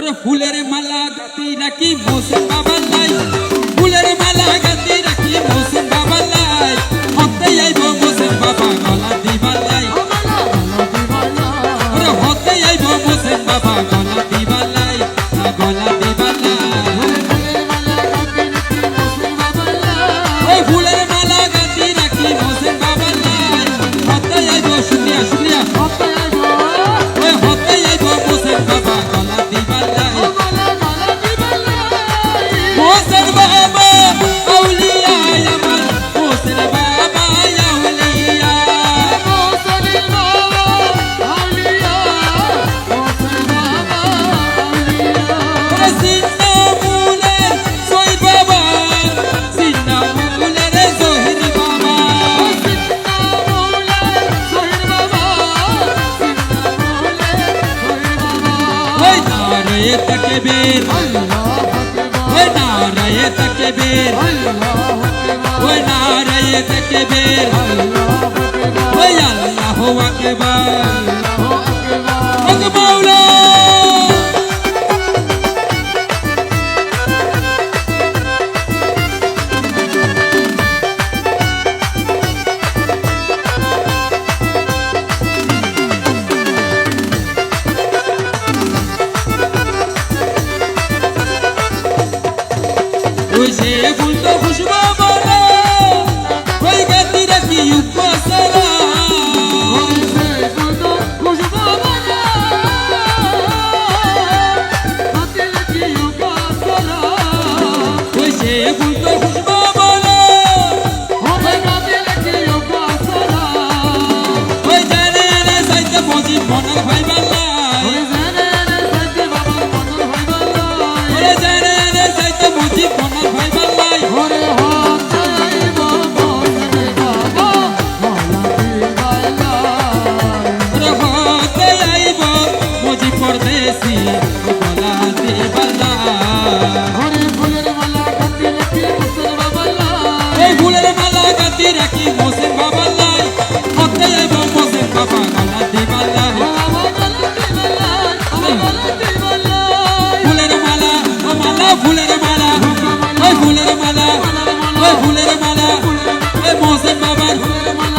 ফুলের মালা গাতি রাখি মোসেন বাবার লাই, ফুলের মালা গাতি রাখি মোসেন বাবার লাই, হতে আইব মোসেন বাবা গলা দিবার লাই, হতে আইব মোসেন বাবা গলা দিবার লাই, গলা দিবার লাই, ফুলের মালা গাতি রাখি মোসেন বাবার লাই, হতে আইব শুনিয়া শুনিয়া হতে আইব মোসেন বাবা গলা দিবার লাই, মোসেন বাবা আউলিয়া আমার, মোসেন বাবা আউলিয়া, সিন্না মুলের জহির বাবা, সিন্না মুলের জহির বাবা, ওই নারায়ে তাকবীর, ওই নারায়ে তাকবীর, ওই নারায়ে তাকবীর, ওই আল্লাহু আকবার, ওগো মাওলা ওই সে ফুল তো খুশবু বলে, ওই গাতি রাখি উপসরা, ওই সে ফুল তো খুশবু বলে, ওই জানে না সাইতে পৌঁছি মনের ভাই বাল্লাই, ওই জানে না সাইতে পৌঁছি মনের ভাই বাল্লাই, হতে আইব মুজি পরদেশি গলা দিবার লাই, এই ফুলের মালা গাতি রাখি মোসেন বাবার লাই, হতে আইব মোসেন বাবা গলা দিবার লাই, ফুলের মালা ও মালা ফুলের মালা, ওই ফুলের মালা, ওই ফুলের মালা, ওই মোসেন বাবার,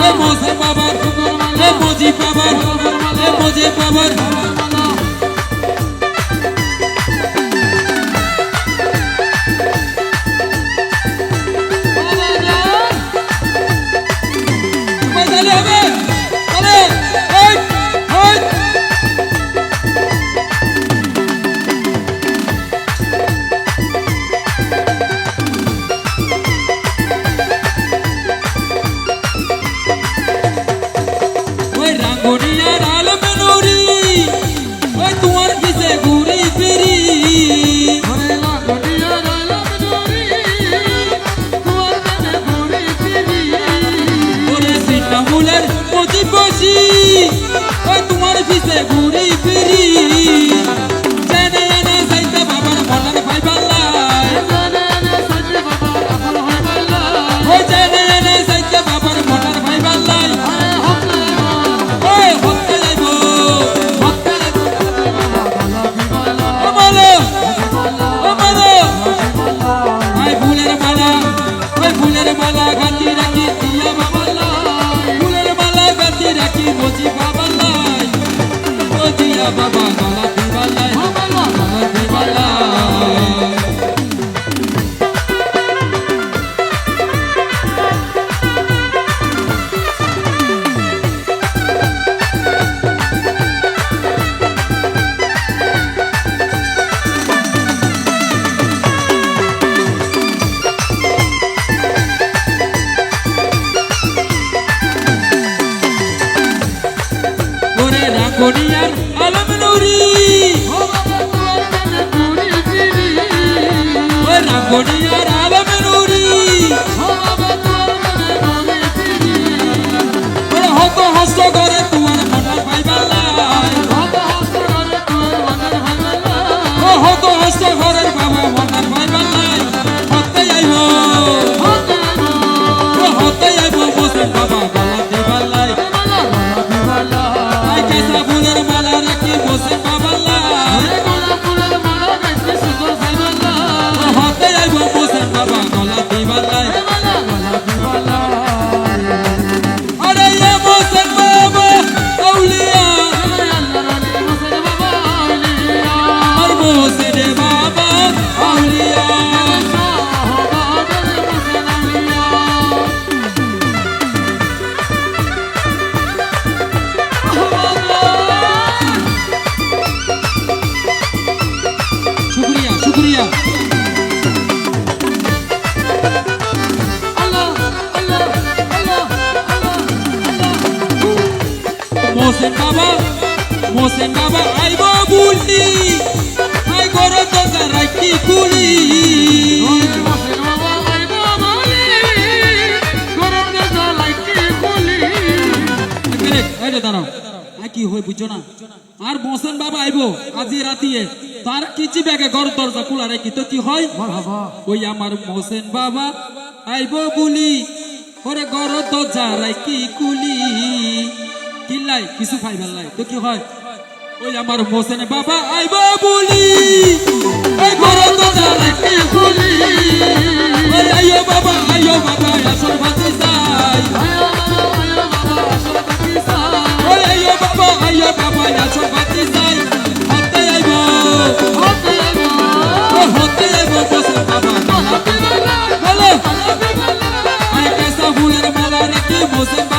ওই মোসেন বাবার, ওই মুজিব বাবার, ওই মুজিব বাবার, বাজালে হবে আরে ওই ওই ওই রাঙ্গুনিয়ার আলম নুরি, মোসেন বাবা আইব বুলি আই ঘর দরজা রাখি খুলি দাঁড়াও কি হই বুঝছো না আর মোসেন বাবা আইবো আজি রাতিয়ে তার কিছু ব্যাগে ঘর দরজা খোলা রাখি তো কি হয় ওই আমার মোসেন বাবা আইবো বুলি ওরে ঘর দরজা রাখি খুলি কিল্লাই কিছু ফাইবার লাই তো কি হয় ওই আমার মোসেন বাবা আইবো বুলি ওই ঘর দরজা রাখি খুলি ওই আইও বাবা আসল ভাতি যাই আইও বাবা আসল ভাতি যাই হতে আইবো মোসেন বাবা বলো আই কাঁচা ফুলের মালা রাখি মোসেন